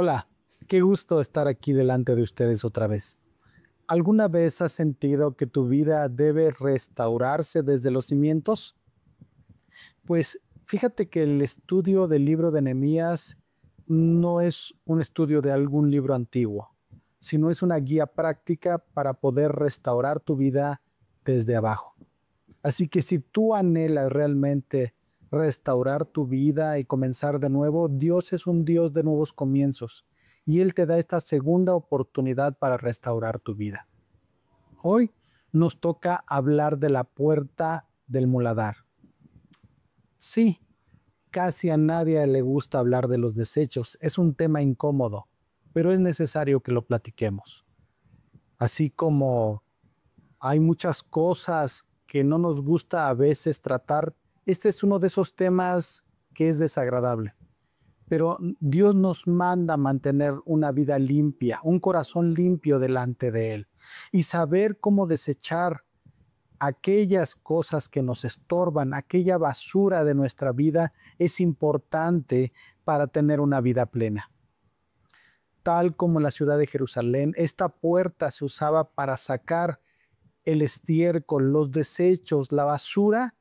Hola, qué gusto estar aquí delante de ustedes otra vez. ¿Alguna vez has sentido que tu vida debe restaurarse desde los cimientos? Pues fíjate que el estudio del libro de Nehemías no es un estudio de algún libro antiguo, sino es una guía práctica para poder restaurar tu vida desde abajo. Así que si tú anhelas realmente restaurar tu vida y comenzar de nuevo, Dios es un Dios de nuevos comienzos y Él te da esta segunda oportunidad para restaurar tu vida. Hoy nos toca hablar de la puerta del muladar. Sí, casi a nadie le gusta hablar de los desechos, es un tema incómodo, pero es necesario que lo platiquemos. Así como hay muchas cosas que no nos gusta a veces tratar. Este es uno de esos temas que es desagradable. Pero Dios nos manda mantener una vida limpia, un corazón limpio delante de Él y saber cómo desechar aquellas cosas que nos estorban, aquella basura de nuestra vida es importante para tener una vida plena. Tal como en la ciudad de Jerusalén, esta puerta se usaba para sacar el estiércol, los desechos, la basura,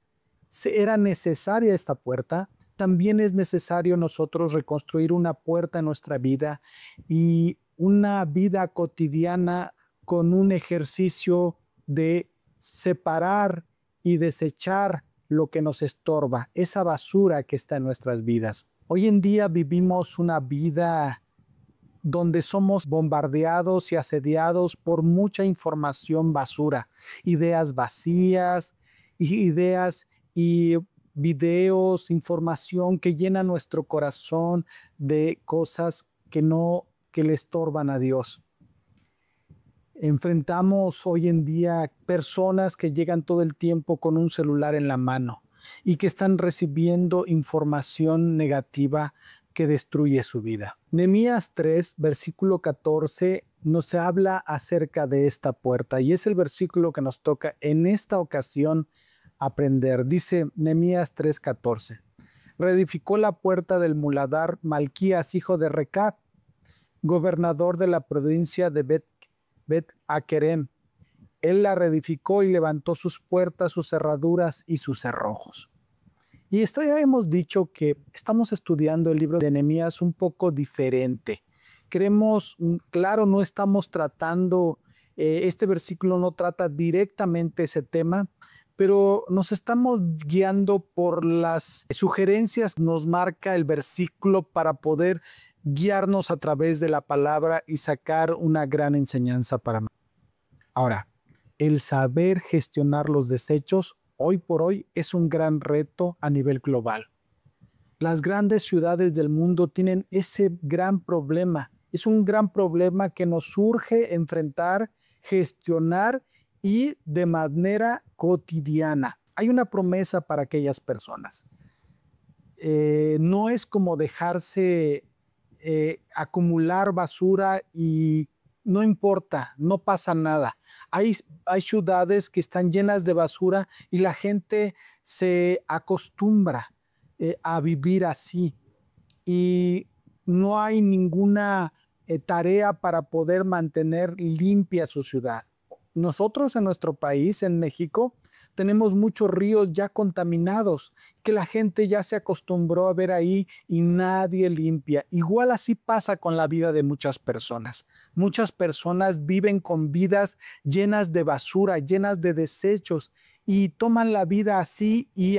era necesaria esta puerta. También es necesario nosotros reconstruir una puerta en nuestra vida y una vida cotidiana con un ejercicio de separar y desechar lo que nos estorba, esa basura que está en nuestras vidas. Hoy en día vivimos una vida donde somos bombardeados y asediados por mucha información basura, ideas vacías, ideas y videos, información que llena nuestro corazón de cosas que le estorban a Dios. Enfrentamos hoy en día personas que llegan todo el tiempo con un celular en la mano y que están recibiendo información negativa que destruye su vida. Nehemías 3, versículo 14, nos habla acerca de esta puerta y es el versículo que nos toca en esta ocasión aprender. Dice Nehemías 3:14. Reedificó la puerta del muladar Malquías, hijo de Recab, gobernador de la provincia de Bet-Hakerem. Él la reedificó y levantó sus puertas, sus cerraduras y sus cerrojos. Y esto ya hemos dicho que estamos estudiando el libro de Nehemías un poco diferente. Creemos, claro, no estamos tratando, este versículo no trata directamente ese tema, pero nos estamos guiando por las sugerencias que nos marca el versículo para poder guiarnos a través de la palabra y sacar una gran enseñanza para nosotros. Ahora, el saber gestionar los desechos hoy por hoy es un gran reto a nivel global. Las grandes ciudades del mundo tienen ese gran problema. Es un gran problema que nos urge enfrentar, gestionar y de manera cotidiana. Hay una promesa para aquellas personas. No es como dejarse acumular basura y no importa, no pasa nada. Hay ciudades que están llenas de basura y la gente se acostumbra a vivir así y no hay ninguna tarea para poder mantener limpia su ciudad. Nosotros en nuestro país, en México, tenemos muchos ríos ya contaminados que la gente ya se acostumbró a ver ahí y nadie limpia. Igual así pasa con la vida de muchas personas. Muchas personas viven con vidas llenas de basura, llenas de desechos y toman la vida así y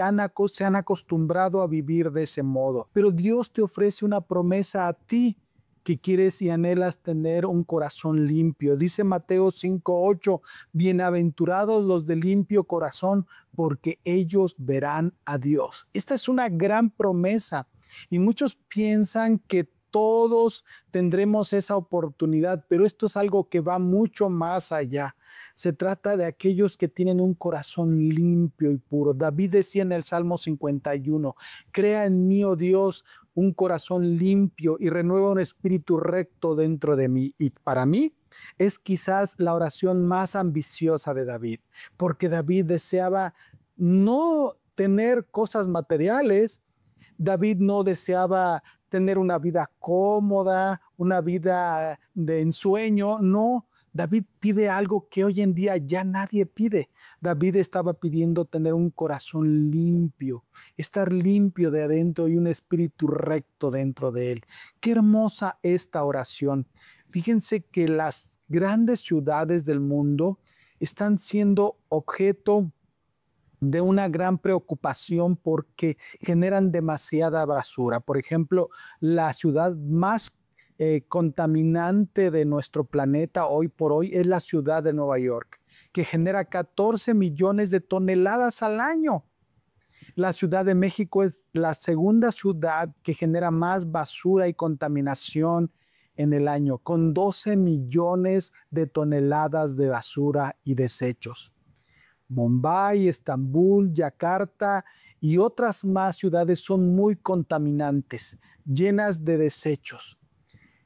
se han acostumbrado a vivir de ese modo. Pero Dios te ofrece una promesa a ti que quieres y anhelas tener un corazón limpio. Dice Mateo 5:8, bienaventurados los de limpio corazón, porque ellos verán a Dios. Esta es una gran promesa y muchos piensan que todos tendremos esa oportunidad, pero esto es algo que va mucho más allá. Se trata de aquellos que tienen un corazón limpio y puro. David decía en el Salmo 51, crea en mí, oh Dios, un corazón limpio y renueva un espíritu recto dentro de mí. Y para mí es quizás la oración más ambiciosa de David, porque David deseaba no tener cosas materiales. David no deseaba tener una vida cómoda, una vida de ensueño. No, David pide algo que hoy en día ya nadie pide. David estaba pidiendo tener un corazón limpio, estar limpio de adentro y un espíritu recto dentro de él. Qué hermosa esta oración. Fíjense que las grandes ciudades del mundo están siendo objeto de una gran preocupación porque generan demasiada basura. Por ejemplo, la ciudad más contaminante de nuestro planeta hoy por hoy es la ciudad de Nueva York, que genera 14 millones de toneladas al año. La Ciudad de México es la segunda ciudad que genera más basura y contaminación en el año, con 12 millones de toneladas de basura y desechos. Mumbai, Estambul, Yakarta y otras más ciudades son muy contaminantes, llenas de desechos.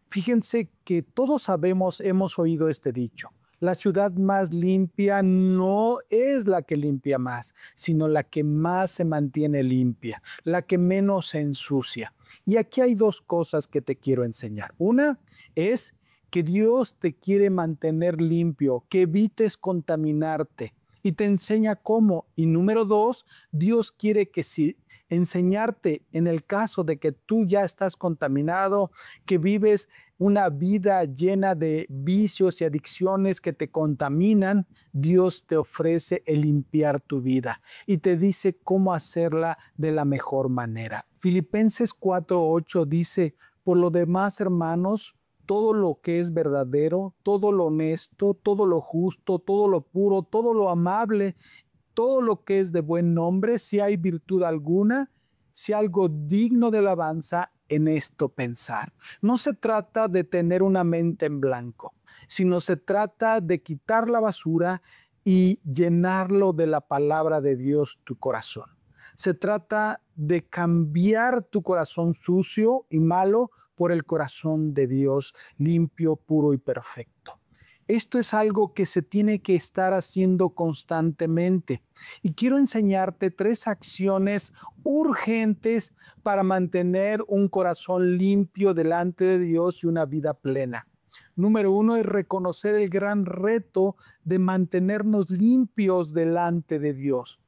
Fíjense que todos sabemos, hemos oído este dicho: la ciudad más limpia no es la que limpia más, sino la que más se mantiene limpia, la que menos se ensucia. Y aquí hay dos cosas que te quiero enseñar. Una es que Dios te quiere mantener limpio, que evites contaminarte, y te enseña cómo. Y número dos, Dios quiere que si enseñarte en el caso de que tú ya estás contaminado, que vives una vida llena de vicios y adicciones que te contaminan, Dios te ofrece el limpiar tu vida y te dice cómo hacerla de la mejor manera. Filipenses 4:8 dice: por lo demás, hermanos, todo lo que es verdadero, todo lo honesto, todo lo justo, todo lo puro, todo lo amable, todo lo que es de buen nombre, si hay virtud alguna, si algo digno de alabanza, en esto pensar. No se trata de tener una mente en blanco, sino se trata de quitar la basura y llenarlo de la palabra de Dios tu corazón. Se trata de cambiar tu corazón sucio y malo por el corazón de Dios limpio, puro y perfecto. Esto es algo que se tiene que estar haciendo constantemente. Y quiero enseñarte 3 acciones urgentes para mantener un corazón limpio delante de Dios y una vida plena. Número 1 es reconocer el gran reto de mantenernos limpios delante de Dios.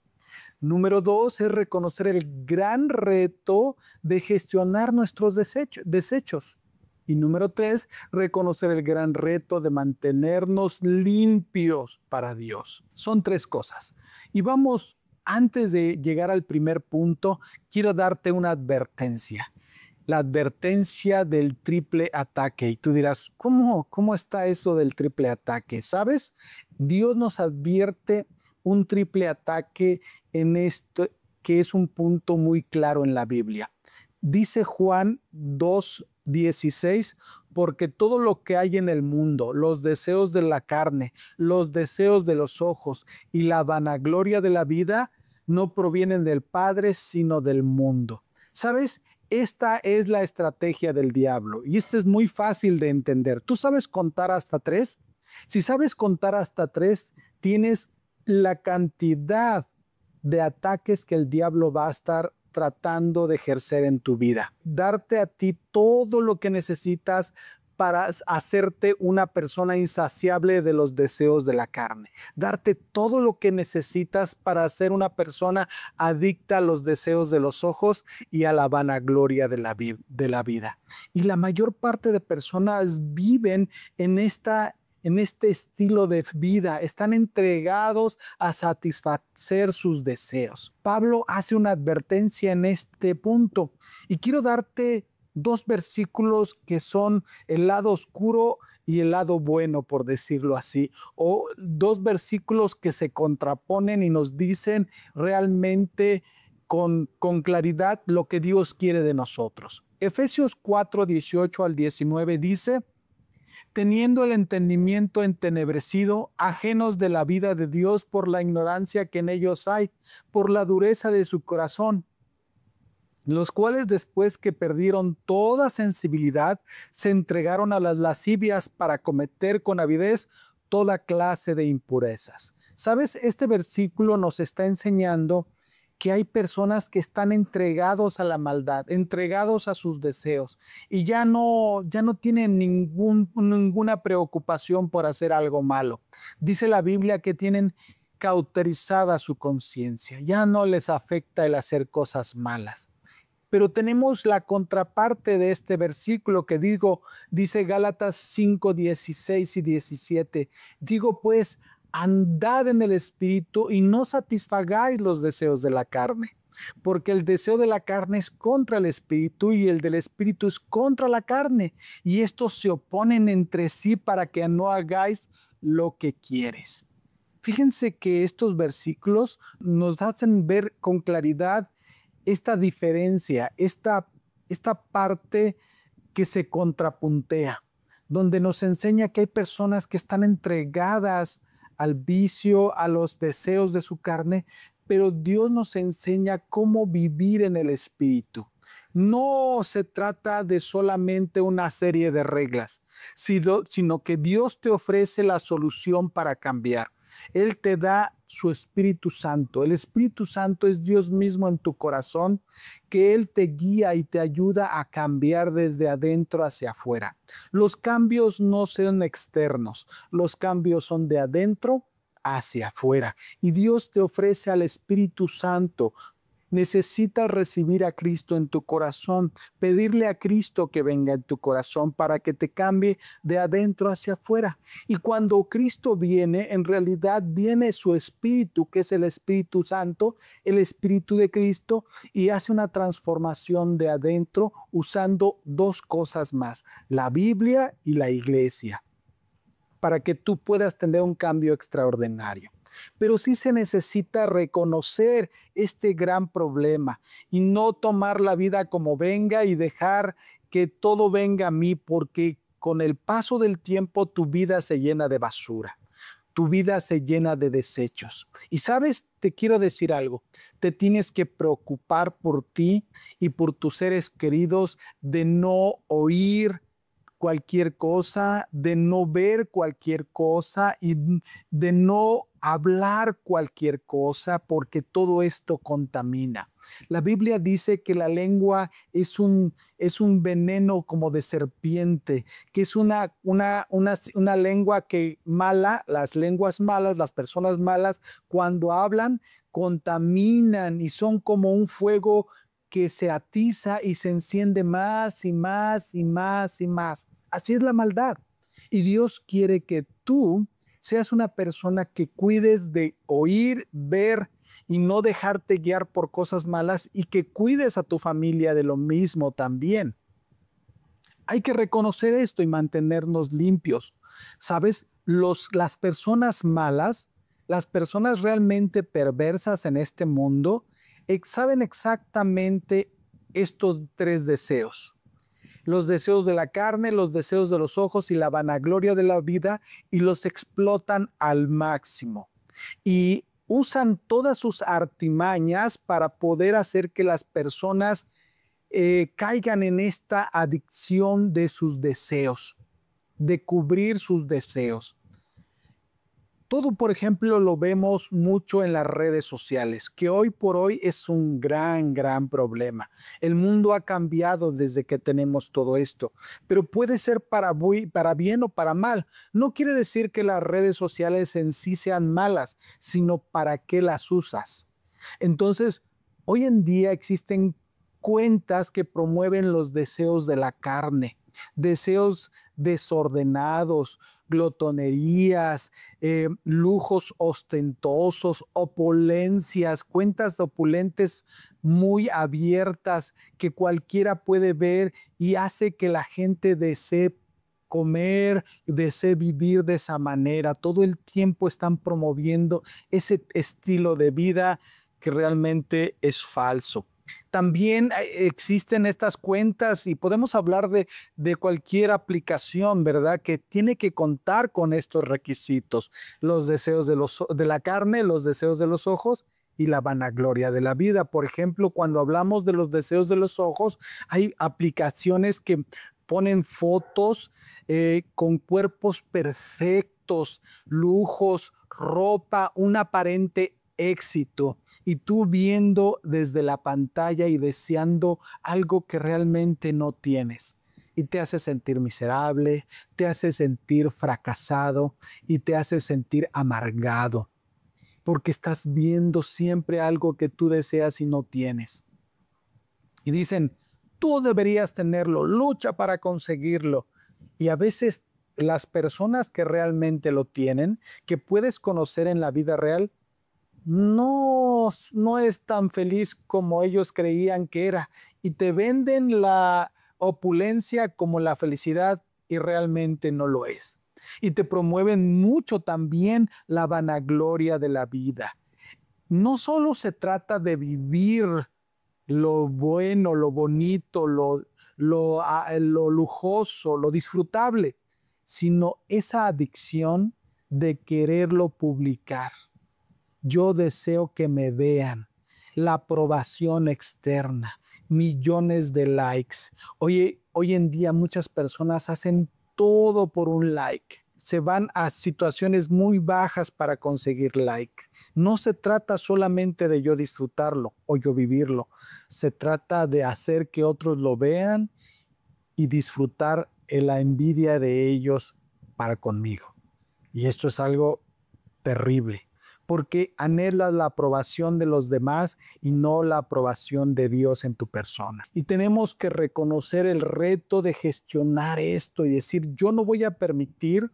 Número 2 es reconocer el gran reto de gestionar nuestros desechos. Y número 3, reconocer el gran reto de mantenernos limpios para Dios. Son 3 cosas. Y vamos, antes de llegar al primer punto, quiero darte una advertencia. La advertencia del triple ataque. Y tú dirás, ¿cómo está eso del triple ataque? ¿Sabes? Dios nos advierte un triple ataque en esto, que es un punto muy claro en la Biblia. Dice Juan 2:16, porque todo lo que hay en el mundo, los deseos de la carne, los deseos de los ojos y la vanagloria de la vida, no provienen del Padre, sino del mundo. ¿Sabes? Esta es la estrategia del diablo y esto es muy fácil de entender. ¿Tú sabes contar hasta 3? Si sabes contar hasta 3, tienes la cantidad de ataques que el diablo va a estar tratando de ejercer en tu vida. Darte a ti todo lo que necesitas para hacerte una persona insaciable de los deseos de la carne. Darte todo lo que necesitas para ser una persona adicta a los deseos de los ojos y a la vanagloria de la vida. Y la mayor parte de personas viven en este estilo de vida, están entregados a satisfacer sus deseos. Pablo hace una advertencia en este punto y quiero darte 2 versículos que son el lado oscuro y el lado bueno, por decirlo así, o 2 versículos que se contraponen y nos dicen realmente con claridad lo que Dios quiere de nosotros. Efesios 4:18-19 dice: teniendo el entendimiento entenebrecido, ajenos de la vida de Dios por la ignorancia que en ellos hay, por la dureza de su corazón, los cuales después que perdieron toda sensibilidad, se entregaron a las lascivias para cometer con avidez toda clase de impurezas. ¿Sabes? Este versículo nos está enseñando que hay personas que están entregados a la maldad, entregados a sus deseos y ya no tienen ninguna preocupación por hacer algo malo. Dice la Biblia que tienen cauterizada su conciencia, ya no les afecta el hacer cosas malas. Pero tenemos la contraparte de este versículo que dice Gálatas 5, 16 y 17. Digo pues, andad en el Espíritu y no satisfagáis los deseos de la carne, porque el deseo de la carne es contra el Espíritu y el del Espíritu es contra la carne, y estos se oponen entre sí para que no hagáis lo que quieres. Fíjense que estos versículos nos hacen ver con claridad esta diferencia, esta parte que se contrapuntea, donde nos enseña que hay personas que están entregadas al vicio, a los deseos de su carne, pero Dios nos enseña cómo vivir en el Espíritu. No se trata de solamente una serie de reglas, sino que Dios te ofrece la solución para cambiar. Él te da su Espíritu Santo. El Espíritu Santo es Dios mismo en tu corazón, que Él te guía y te ayuda a cambiar desde adentro hacia afuera. Los cambios no son externos, los cambios son de adentro hacia afuera. Y Dios te ofrece al Espíritu Santo. Necesitas recibir a Cristo en tu corazón, pedirle a Cristo que venga en tu corazón para que te cambie de adentro hacia afuera. Y cuando Cristo viene, en realidad viene su Espíritu, que es el Espíritu Santo, el Espíritu de Cristo, y hace una transformación de adentro usando dos cosas más, la Biblia y la iglesia, para que tú puedas tener un cambio extraordinario. Pero sí se necesita reconocer este gran problema y no tomar la vida como venga y dejar que todo venga a mí, porque con el paso del tiempo tu vida se llena de basura, tu vida se llena de desechos. Y sabes, te quiero decir algo, te tienes que preocupar por ti y por tus seres queridos, de no oír cualquier cosa, de no ver cualquier cosa y de no hablar cualquier cosa, porque todo esto contamina. La Biblia dice que la lengua es un veneno como de serpiente, que es una lengua que mala, las lenguas malas, las personas malas, cuando hablan, contaminan y son como un fuego que se atiza y se enciende más y más y más y más. Así es la maldad. Y Dios quiere que tú seas una persona que cuides de oír, ver y no dejarte guiar por cosas malas, y que cuides a tu familia de lo mismo también. Hay que reconocer esto y mantenernos limpios. ¿Sabes? Las personas malas, las personas realmente perversas en este mundo, saben exactamente estos tres deseos: los deseos de la carne, los deseos de los ojos y la vanagloria de la vida, y los explotan al máximo. Y usan todas sus artimañas para poder hacer que las personas caigan en esta adicción de sus deseos, de cubrir sus deseos. Todo, por ejemplo, lo vemos mucho en las redes sociales, que hoy por hoy es un gran problema. El mundo ha cambiado desde que tenemos todo esto, pero puede ser para bien o para mal. No quiere decir que las redes sociales en sí sean malas, sino para qué las usas. Entonces, hoy en día existen cuentas que promueven los deseos de la carne, deseos desordenados, glotonerías, lujos ostentosos, opulencias, cuentas opulentes muy abiertas que cualquiera puede ver, y hace que la gente desee comer, desee vivir de esa manera. Todo el tiempo están promoviendo ese estilo de vida que realmente es falso. También existen estas cuentas, y podemos hablar de cualquier aplicación, ¿verdad?, que tiene que contar con estos requisitos: los deseos de la carne, los deseos de los ojos y la vanagloria de la vida. Por ejemplo, cuando hablamos de los deseos de los ojos, hay aplicaciones que ponen fotos con cuerpos perfectos, lujos, ropa, un aparente éxito. y tú viendo desde la pantalla y deseando algo que realmente no tienes. Y te hace sentir miserable, te hace sentir fracasado y te hace sentir amargado, porque estás viendo siempre algo que tú deseas y no tienes. Y dicen, tú deberías tenerlo, lucha para conseguirlo. Y a veces las personas que realmente lo tienen, que puedes conocer en la vida real, no es tan feliz como ellos creían que era. Y te venden la opulencia como la felicidad y realmente no lo es. Y te promueven mucho también la vanagloria de la vida. No solo se trata de vivir lo bueno, lo bonito, lo lujoso, lo disfrutable, sino esa adicción de quererlo publicar. Yo deseo que me vean, la aprobación externa, millones de likes. Hoy en día muchas personas hacen todo por un like. Se van a situaciones muy bajas para conseguir like. No se trata solamente de yo disfrutarlo o yo vivirlo. Se trata de hacer que otros lo vean y disfrutar en la envidia de ellos para conmigo. Y esto es algo terrible, porque anhelas la aprobación de los demás y no la aprobación de Dios en tu persona. Y tenemos que reconocer el reto de gestionar esto y decir, yo no voy a permitir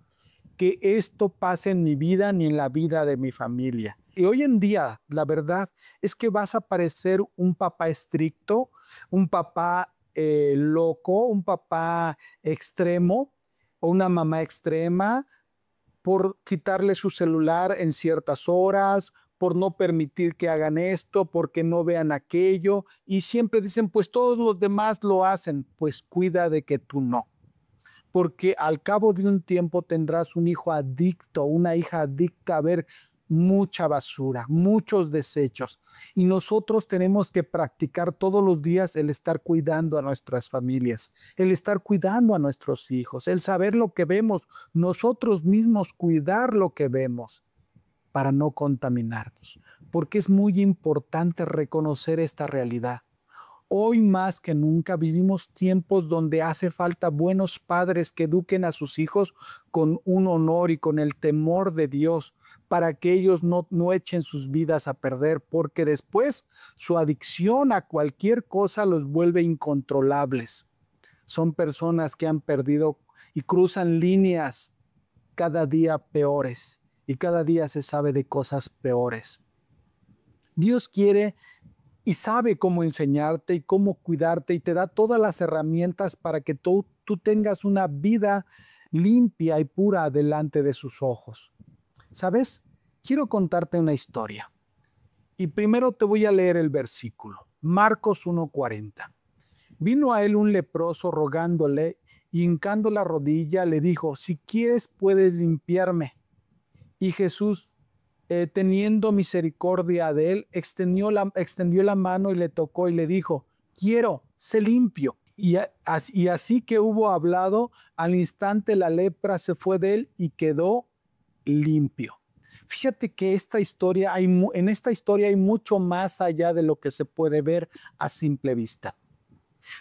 que esto pase en mi vida ni en la vida de mi familia. Y hoy en día, la verdad es que vas a parecer un papá estricto, un papá loco, un papá extremo o una mamá extrema por quitarle su celular en ciertas horas, por no permitir que hagan esto, porque no vean aquello, y siempre dicen, pues todos los demás lo hacen, pues cuida de que tú no, porque al cabo de un tiempo tendrás un hijo adicto, una hija adicta a ver mucha basura, muchos desechos. Y nosotros tenemos que practicar todos los días el estar cuidando a nuestras familias, el estar cuidando a nuestros hijos, el saber lo que vemos, nosotros mismos cuidar lo que vemos para no contaminarnos. Porque es muy importante reconocer esta realidad. Hoy más que nunca vivimos tiempos donde hace falta buenos padres que eduquen a sus hijos con un honor y con el temor de Dios para que ellos no echen sus vidas a perder, porque después su adicción a cualquier cosa los vuelve incontrolables. Son personas que han perdido y cruzan líneas cada día peores y cada día se sabe de cosas peores. Dios quiere y sabe cómo enseñarte y cómo cuidarte y te da todas las herramientas para que tú tengas una vida limpia y pura delante de sus ojos. ¿Sabes? Quiero contarte una historia. Y primero te voy a leer el versículo. Marcos 1:40. Vino a él un leproso rogándole y hincando la rodilla le dijo, si quieres puedes limpiarme. Y Jesús, teniendo misericordia de él, extendió la mano y le tocó y le dijo, quiero, sé limpio. Y así que hubo hablado, al instante la lepra se fue de él y quedó limpio. Fíjate que en esta historia hay mucho más allá de lo que se puede ver a simple vista.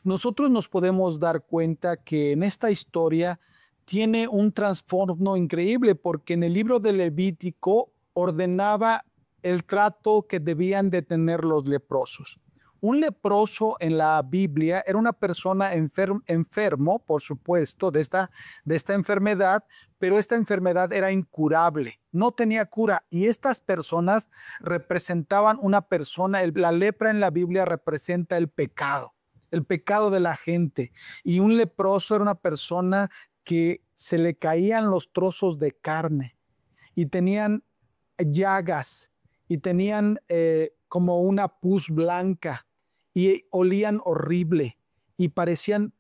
Nosotros nos podemos dar cuenta que en esta historia tiene un trasfondo increíble porque en el libro de Levítico ordenaba el trato que debían de tener los leprosos. Un leproso en la Biblia era una persona enfermo, por supuesto, de esta enfermedad, pero esta enfermedad era incurable, no tenía cura. Y estas personas representaban una persona, la lepra en la Biblia representa el pecado de la gente. Y un leproso era una persona que se le caían los trozos de carne y tenían llagas y tenían como una pus blanca y olían horrible y parecían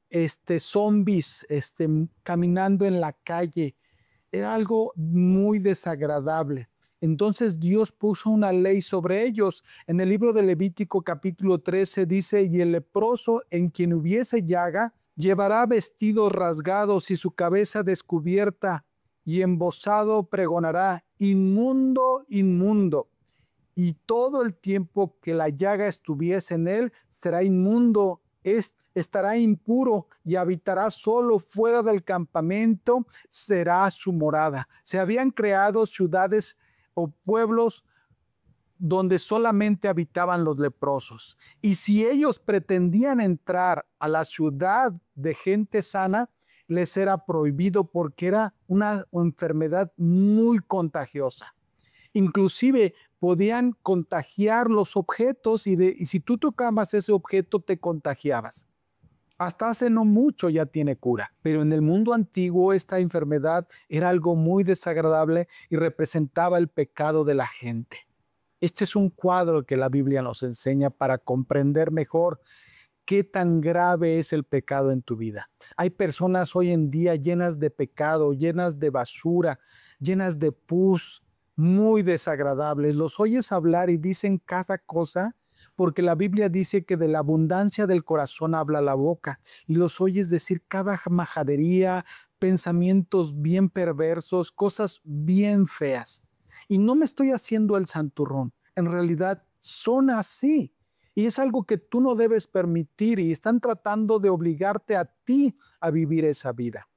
zombies caminando en la calle. Era algo muy desagradable. Entonces Dios puso una ley sobre ellos. En el libro de Levítico capítulo 13 dice, y el leproso en quien hubiese llaga, llevará vestidos rasgados y su cabeza descubierta, y embozado pregonará, inmundo, inmundo. y todo el tiempo que la llaga estuviese en él, será inmundo, estará impuro y habitará solo fuera del campamento, será su morada. Se habían creado ciudades o pueblos donde solamente habitaban los leprosos. Y si ellos pretendían entrar a la ciudad de gente sana, les era prohibido porque era una enfermedad muy contagiosa. Inclusive podían contagiar los objetos y si tú tocabas ese objeto te contagiabas. Hasta hace no mucho ya tiene cura, pero en el mundo antiguo esta enfermedad era algo muy desagradable y representaba el pecado de la gente. Este es un cuadro que la Biblia nos enseña para comprender mejor qué tan grave es el pecado en tu vida. Hay personas hoy en día llenas de pecado, llenas de basura, llenas de pus, muy desagradables. Los oyes hablar y dicen cada cosa porque la Biblia dice que de la abundancia del corazón habla la boca y los oyes decir cada majadería, pensamientos bien perversos, cosas bien feas. Y no me estoy haciendo el santurrón, en realidad son así. Y es algo que tú no debes permitir y están tratando de obligarte a ti a vivir esa vida.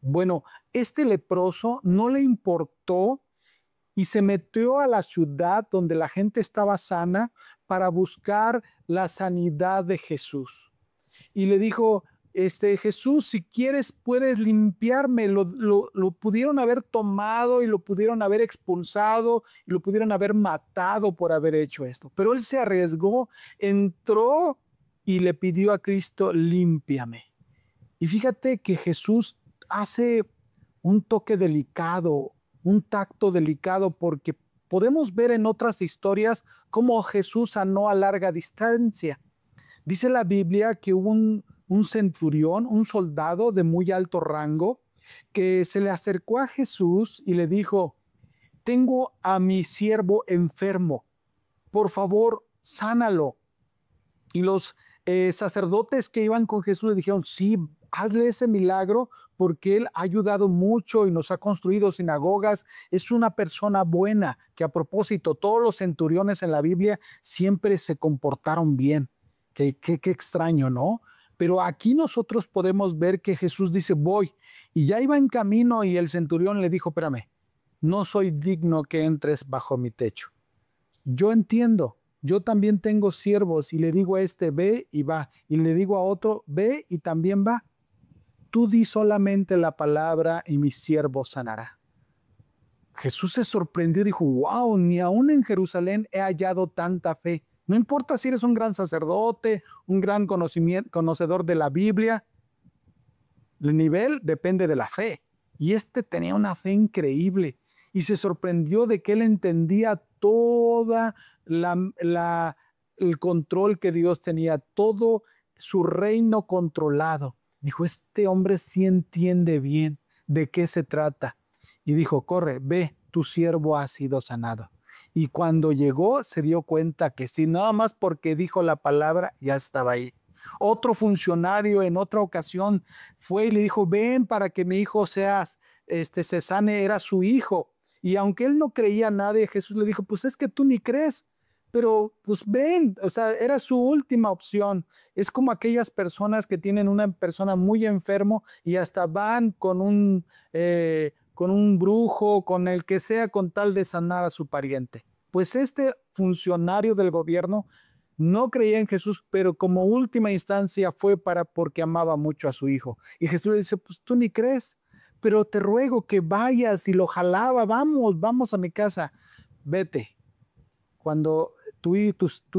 Bueno, este leproso no le importó y se metió a la ciudad donde la gente estaba sana para buscar la sanidad de Jesús. Y le dijo, Jesús, si quieres puedes limpiarme. Lo pudieron haber tomado y lo pudieron haber expulsado y lo pudieron haber matado por haber hecho esto. Pero él se arriesgó, entró y le pidió a Cristo, límpiame. Y fíjate que Jesús hace un toque delicado, un tacto delicado, porque podemos ver en otras historias cómo Jesús sanó a larga distancia. Dice la Biblia que hubo un centurión, un soldado de muy alto rango, que se le acercó a Jesús y le dijo, tengo a mi siervo enfermo, por favor, sánalo. Y los sacerdotes que iban con Jesús le dijeron, sí, hazle ese milagro porque él ha ayudado mucho y nos ha construido sinagogas. Es una persona buena, que a propósito, todos los centuriones en la Biblia siempre se comportaron bien. Qué extraño, ¿no? Pero aquí nosotros podemos ver que Jesús dice, voy. Y ya iba en camino y el centurión le dijo, espérame, no soy digno que entres bajo mi techo. Yo entiendo, yo también tengo siervos y le digo a este, ve y va. Y le digo a otro, ve y también va. Tú di solamente la palabra y mi siervo sanará. Jesús se sorprendió y dijo, wow, ni aún en Jerusalén he hallado tanta fe. No importa si eres un gran sacerdote, un gran conocedor de la Biblia, el nivel depende de la fe. Y este tenía una fe increíble y se sorprendió de que él entendía toda el control que Dios tenía, todo su reino controlado. Dijo, este hombre sí entiende bien de qué se trata. Y dijo, corre, ve, tu siervo ha sido sanado. Y cuando llegó se dio cuenta que si nada más porque dijo la palabra ya estaba ahí. Otro funcionario en otra ocasión fue y le dijo, ven para que mi hijo se sane, era su hijo. Y aunque él no creía nada, Jesús le dijo, pues es que tú ni crees, pero pues ven, o sea, era su última opción. Es como aquellas personas que tienen una persona muy enfermo y hasta van con un brujo, con el que sea, con tal de sanar a su pariente. Pues este funcionario del gobierno no creía en Jesús, pero como última instancia fue porque amaba mucho a su hijo. Y Jesús le dice, pues tú ni crees, pero te ruego que vayas, y lo jalaba, vamos a mi casa, vete, cuando tu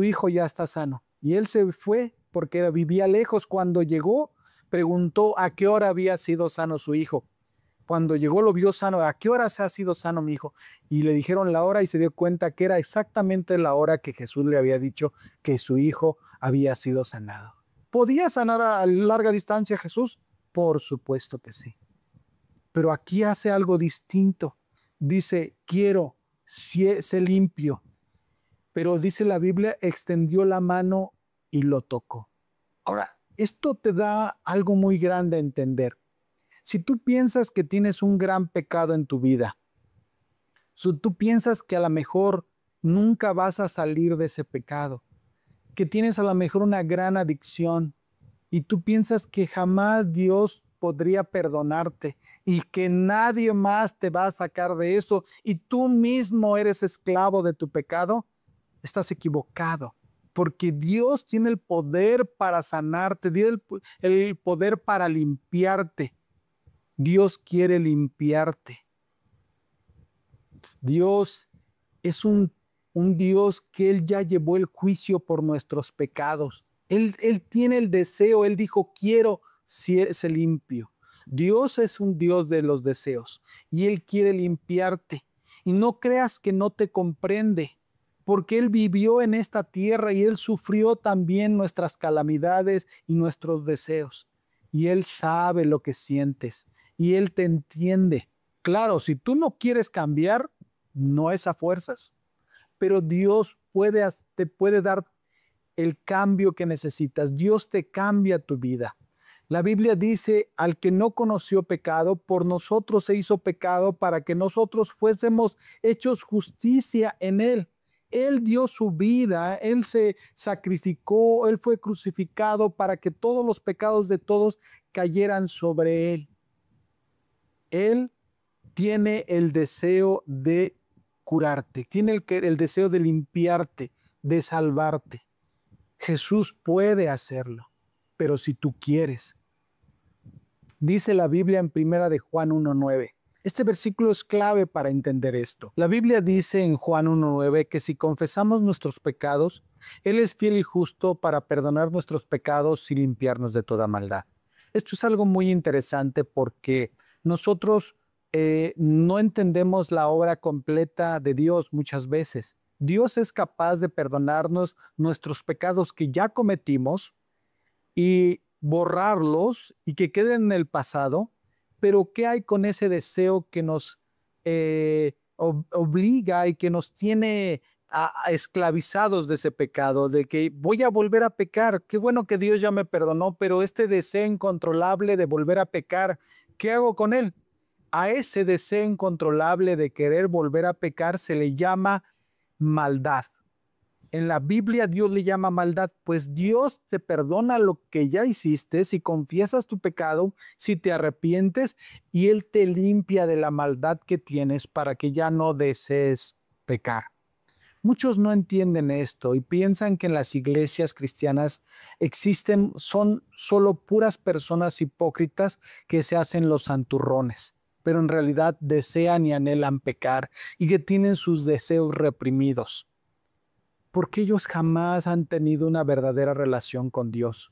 hijo ya está sano. Y él se fue porque vivía lejos. Cuando llegó, preguntó a qué hora había sido sano su hijo. Cuando llegó lo vio sano. ¿A qué hora se ha sido sano mi hijo? Y le dijeron la hora y se dio cuenta que era exactamente la hora que Jesús le había dicho que su hijo había sido sanado. ¿Podía sanar a larga distancia Jesús? Por supuesto que sí. Pero aquí hace algo distinto. Dice, quiero, sé limpio. Pero dice la Biblia, extendió la mano y lo tocó. Ahora, esto te da algo muy grande a entender. Si tú piensas que tienes un gran pecado en tu vida, si tú piensas que a lo mejor nunca vas a salir de ese pecado, que tienes a lo mejor una gran adicción y tú piensas que jamás Dios podría perdonarte y que nadie más te va a sacar de eso y tú mismo eres esclavo de tu pecado, estás equivocado. Porque Dios tiene el poder para sanarte, tiene el poder para limpiarte. Dios quiere limpiarte. Dios es un Dios que Él ya llevó el juicio por nuestros pecados. Él tiene el deseo, Él dijo, quiero ser limpio. Dios es un Dios de los deseos y Él quiere limpiarte. Y no creas que no te comprende, porque Él vivió en esta tierra y Él sufrió también nuestras calamidades y nuestros deseos. Y Él sabe lo que sientes y Él te entiende. Claro, si tú no quieres cambiar, no es a fuerzas, pero Dios te puede dar el cambio que necesitas. Dios te cambia tu vida. La Biblia dice, al que no conoció pecado, por nosotros se hizo pecado para que nosotros fuésemos hechos justicia en él. Él dio su vida, Él se sacrificó, Él fue crucificado para que todos los pecados de todos cayeran sobre Él. Él tiene el deseo de curarte, tiene el deseo de limpiarte, de salvarte. Jesús puede hacerlo, pero si tú quieres. Dice la Biblia en primera de Juan 1:9. Este versículo es clave para entender esto. La Biblia dice en Juan 1:9 que si confesamos nuestros pecados, Él es fiel y justo para perdonar nuestros pecados y limpiarnos de toda maldad. Esto es algo muy interesante porque nosotros no entendemos la obra completa de Dios muchas veces. Dios es capaz de perdonarnos nuestros pecados que ya cometimos y borrarlos y que queden en el pasado, pero ¿qué hay con ese deseo que nos obliga y que nos tiene a esclavizados de ese pecado, de que voy a volver a pecar? Qué bueno que Dios ya me perdonó, pero este deseo incontrolable de volver a pecar, ¿qué hago con él? A ese deseo incontrolable de querer volver a pecar se le llama maldad. En la Biblia Dios le llama maldad, pues Dios te perdona lo que ya hiciste si confiesas tu pecado, si te arrepientes y Él te limpia de la maldad que tienes para que ya no desees pecar. Muchos no entienden esto y piensan que en las iglesias cristianas son solo puras personas hipócritas que se hacen los santurrones, pero en realidad desean y anhelan pecar y que tienen sus deseos reprimidos, porque ellos jamás han tenido una verdadera relación con Dios.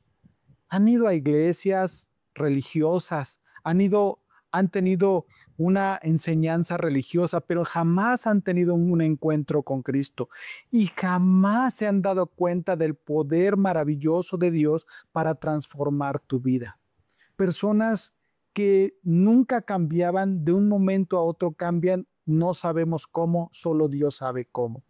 Han ido a iglesias religiosas, han tenido una enseñanza religiosa, pero jamás han tenido un encuentro con Cristo y jamás se han dado cuenta del poder maravilloso de Dios para transformar tu vida. Personas que nunca cambiaban, de un momento a otro cambian, no sabemos cómo, solo Dios sabe cómo.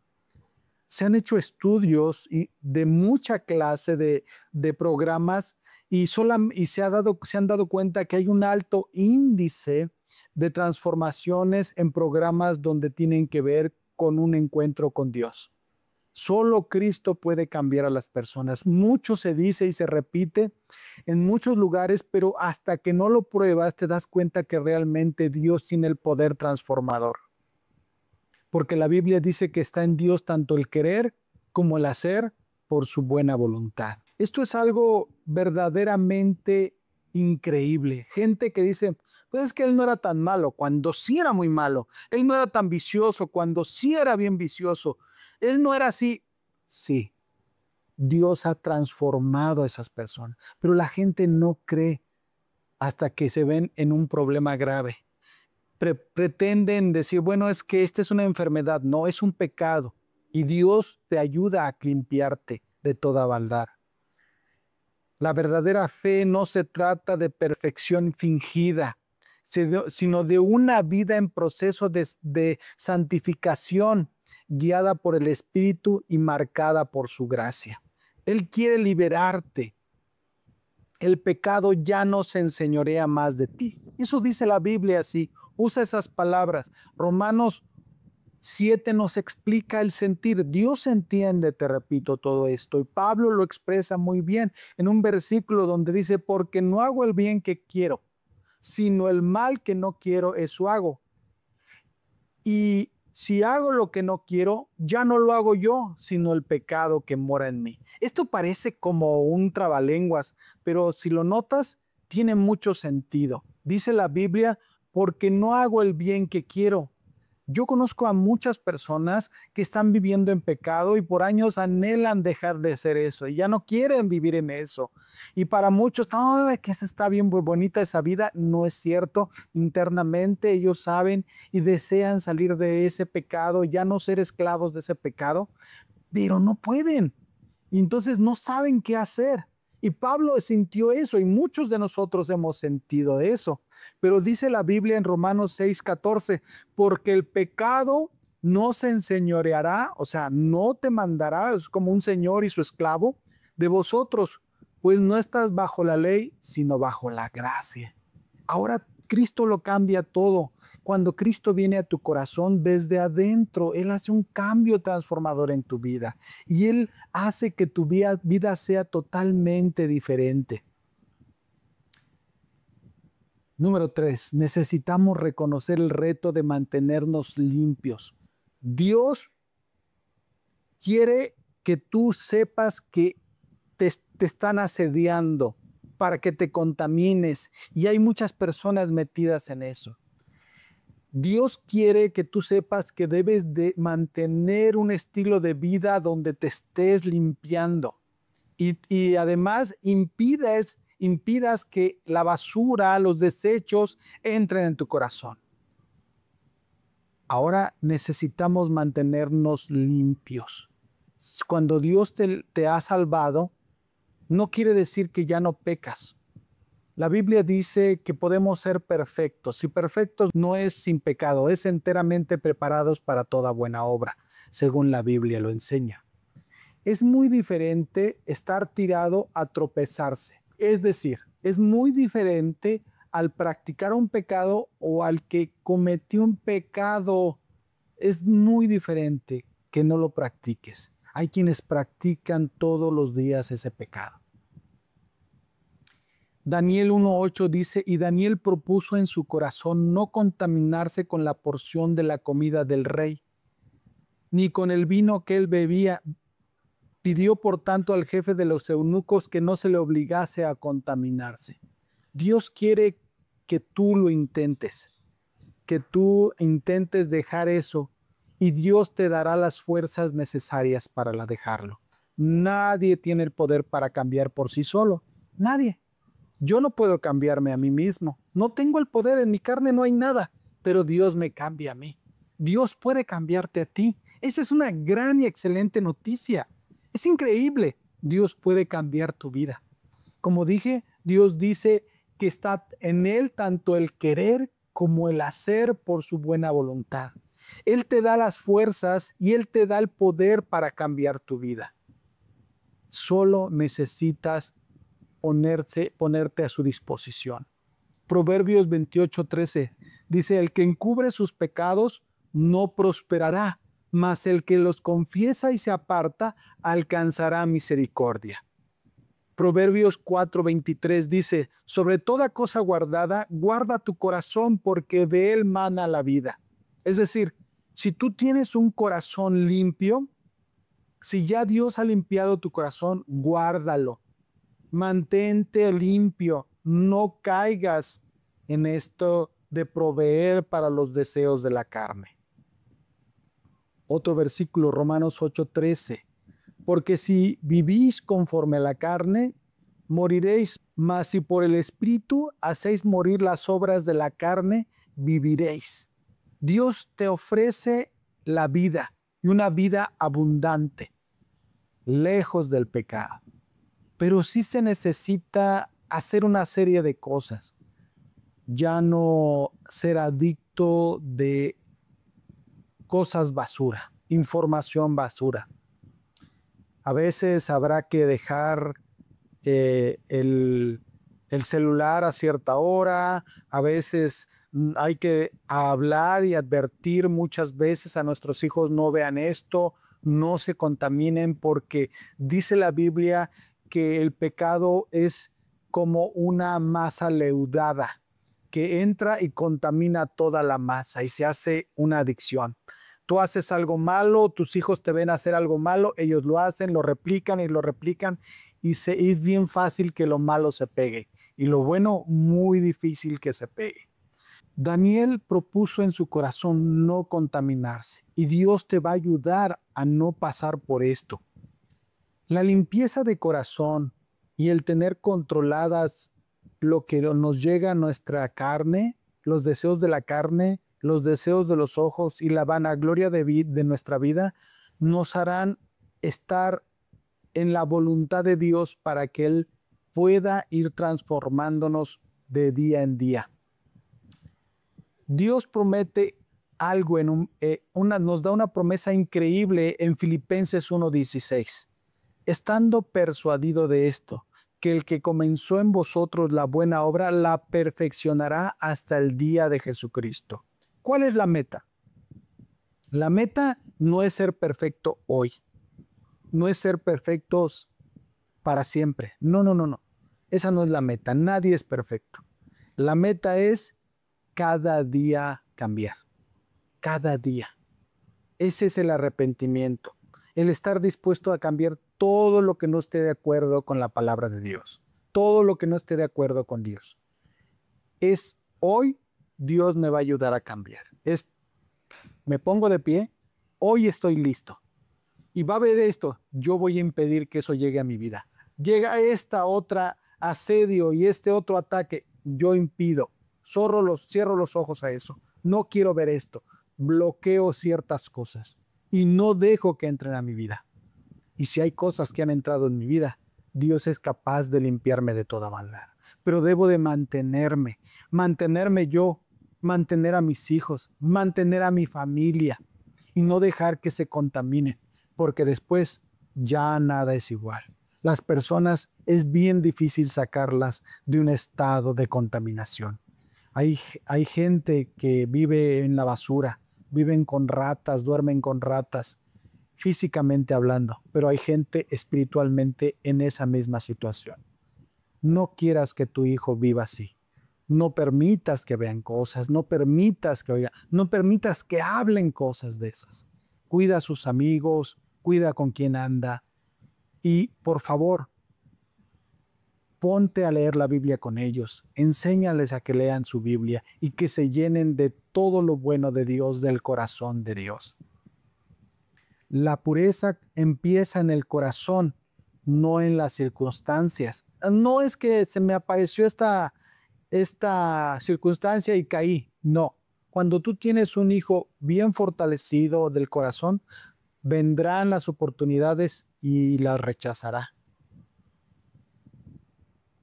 Se han hecho estudios de mucha clase de programas y se han dado cuenta que hay un alto índice de transformaciones en programas donde tienen que ver con un encuentro con Dios. Solo Cristo puede cambiar a las personas. Mucho se dice y se repite en muchos lugares, pero hasta que no lo pruebas te das cuenta que realmente Dios tiene el poder transformador. Porque la Biblia dice que está en Dios tanto el querer como el hacer por su buena voluntad. Esto es algo verdaderamente increíble. Gente que dice, pues es que él no era tan malo, cuando sí era muy malo. Él no era tan vicioso, cuando sí era bien vicioso. Él no era así. Sí, Dios ha transformado a esas personas, pero la gente no cree hasta que se ven en un problema grave. Pretenden decir, bueno, es que esta es una enfermedad, no, es un pecado. Y Dios te ayuda a limpiarte de toda maldad. La verdadera fe no se trata de perfección fingida, sino de una vida en proceso de santificación, guiada por el Espíritu y marcada por su gracia. Él quiere liberarte. El pecado ya no se enseñorea más de ti. Eso dice la Biblia así. Usa esas palabras. Romanos 7 nos explica el sentir. Dios entiende, te repito, todo esto. Y Pablo lo expresa muy bien en un versículo donde dice, porque no hago el bien que quiero, sino el mal que no quiero, eso hago. Y si hago lo que no quiero, ya no lo hago yo, sino el pecado que mora en mí. Esto parece como un trabalenguas, pero si lo notas, tiene mucho sentido. Dice la Biblia, porque no hago el bien que quiero. Yo conozco a muchas personas que están viviendo en pecado y por años anhelan dejar de hacer eso y ya no quieren vivir en eso. Y para muchos, no, es que esa está bien muy bonita esa vida. No es cierto. Internamente ellos saben y desean salir de ese pecado, ya no ser esclavos de ese pecado, pero no pueden. Y entonces no saben qué hacer. Y Pablo sintió eso y muchos de nosotros hemos sentido eso. Pero dice la Biblia en Romanos 6:14, porque el pecado no se enseñoreará, o sea, no te mandará, es como un señor y su esclavo, de vosotros, pues no estás bajo la ley, sino bajo la gracia. Ahora Cristo lo cambia todo. Cuando Cristo viene a tu corazón desde adentro, Él hace un cambio transformador en tu vida y Él hace que tu vida sea totalmente diferente. Número 3, necesitamos reconocer el reto de mantenernos limpios. Dios quiere que tú sepas que te están asediando para que te contamines y hay muchas personas metidas en eso. Dios quiere que tú sepas que debes de mantener un estilo de vida donde te estés limpiando y además impidas que la basura, los desechos entren en tu corazón. Ahora necesitamos mantenernos limpios. Cuando Dios te ha salvado, no quiere decir que ya no pecas. La Biblia dice que podemos ser perfectos, y perfectos no es sin pecado, es enteramente preparados para toda buena obra, según la Biblia lo enseña. Es muy diferente estar tirado a tropezarse. Es decir, es muy diferente al practicar un pecado o al que cometió un pecado. Es muy diferente que no lo practiques. Hay quienes practican todos los días ese pecado. Daniel 1:8 dice, y Daniel propuso en su corazón no contaminarse con la porción de la comida del rey, ni con el vino que él bebía. Pidió por tanto al jefe de los eunucos que no se le obligase a contaminarse. Dios quiere que tú lo intentes, que tú intentes dejar eso y Dios te dará las fuerzas necesarias para dejarlo. Nadie tiene el poder para cambiar por sí solo. Nadie. Yo no puedo cambiarme a mí mismo. No tengo el poder, en mi carne no hay nada, pero Dios me cambia a mí. Dios puede cambiarte a ti. Esa es una gran y excelente noticia. Es increíble. Dios puede cambiar tu vida. Como dije, Dios dice que está en Él tanto el querer como el hacer por su buena voluntad. Él te da las fuerzas y Él te da el poder para cambiar tu vida. Solo necesitas ponerte a su disposición. Proverbios 28:13 dice, el que encubre sus pecados no prosperará, mas el que los confiesa y se aparta alcanzará misericordia. Proverbios 4:23 dice, sobre toda cosa guardada, guarda tu corazón porque de él mana la vida. Es decir, si tú tienes un corazón limpio, si ya Dios ha limpiado tu corazón, guárdalo. Mantente limpio, no caigas en esto de proveer para los deseos de la carne. Otro versículo, Romanos 8:13. Porque si vivís conforme a la carne, moriréis, mas si por el Espíritu hacéis morir las obras de la carne, viviréis. Dios te ofrece la vida y una vida abundante, lejos del pecado. Pero sí se necesita hacer una serie de cosas. Ya no ser adicto de cosas basura, información basura. A veces habrá que dejar el celular a cierta hora, a veces Hay que hablar y advertir muchas veces a nuestros hijos: no vean esto, no se contaminen, porque dice la Biblia que el pecado es como una masa leudada que entra y contamina toda la masa y se hace una adicción. Tú haces algo malo, tus hijos te ven hacer algo malo, ellos lo hacen, lo replican y lo replican, y es bien fácil que lo malo se pegue y lo bueno muy difícil que se pegue. Daniel propuso en su corazón no contaminarse, y Dios te va a ayudar a no pasar por esto. La limpieza de corazón y el tener controladas lo que nos llega a nuestra carne, los deseos de la carne, los deseos de los ojos y la vanagloria de nuestra vida, nos harán estar en la voluntad de Dios para que Él pueda ir transformándonos de día en día. Dios promete algo nos da una promesa increíble en Filipenses 1:16. Estando persuadido de esto, que el que comenzó en vosotros la buena obra la perfeccionará hasta el día de Jesucristo. ¿Cuál es la meta? La meta no es ser perfecto hoy, no es ser perfectos para siempre. No, no, no, no. Esa no es la meta. Nadie es perfecto. La meta es cada día cambiar. Cada día. Ese es el arrepentimiento. El estar dispuesto a cambiar todo lo que no esté de acuerdo con la palabra de Dios. Todo lo que no esté de acuerdo con Dios. Es hoy Dios me va a ayudar a cambiar. Me pongo de pie, hoy estoy listo. Y va a haber esto, yo voy a impedir que eso llegue a mi vida. Llega esta otra asedio y este otro ataque, yo impido. Cierro los ojos a eso. No quiero ver esto. Bloqueo ciertas cosas y no dejo que entren a mi vida. Y si hay cosas que han entrado en mi vida, Dios es capaz de limpiarme de toda maldad. Pero debo de mantenerme yo, mantener a mis hijos, mantener a mi familia y no dejar que se contaminen, porque después ya nada es igual. Las personas es bien difícil sacarlas de un estado de contaminación. Hay gente que vive en la basura, viven con ratas, duermen con ratas, físicamente hablando, pero hay gente espiritualmente en esa misma situación. No quieras que tu hijo viva así. No permitas que vean cosas, no permitas que oigan, no permitas que hablen cosas de esas. Cuida a sus amigos, cuida con quién anda y, por favor, ponte a leer la Biblia con ellos, enséñales a que lean su Biblia y que se llenen de todo lo bueno de Dios, del corazón de Dios. La pureza empieza en el corazón, no en las circunstancias. No es que se me apareció esta circunstancia y caí. No. Cuando tú tienes un hijo bien fortalecido del corazón, vendrán las oportunidades y las rechazará.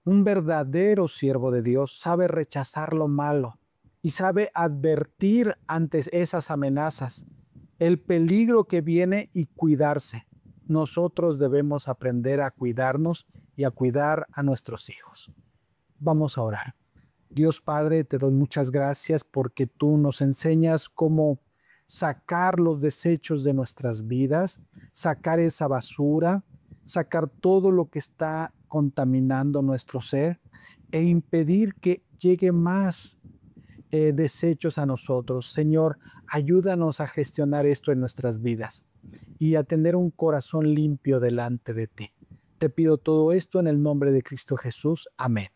Un verdadero siervo de Dios sabe rechazar lo malo y sabe advertir ante esas amenazas el peligro que viene y cuidarse. Nosotros debemos aprender a cuidarnos y a cuidar a nuestros hijos. Vamos a orar. Dios Padre, te doy muchas gracias porque tú nos enseñas cómo sacar los desechos de nuestras vidas, sacar esa basura, sacar todo lo que está contaminando nuestro ser e impedir que llegue más desechos a nosotros. Señor, ayúdanos a gestionar esto en nuestras vidas y a tener un corazón limpio delante de ti. Te pido todo esto en el nombre de Cristo Jesús. Amén.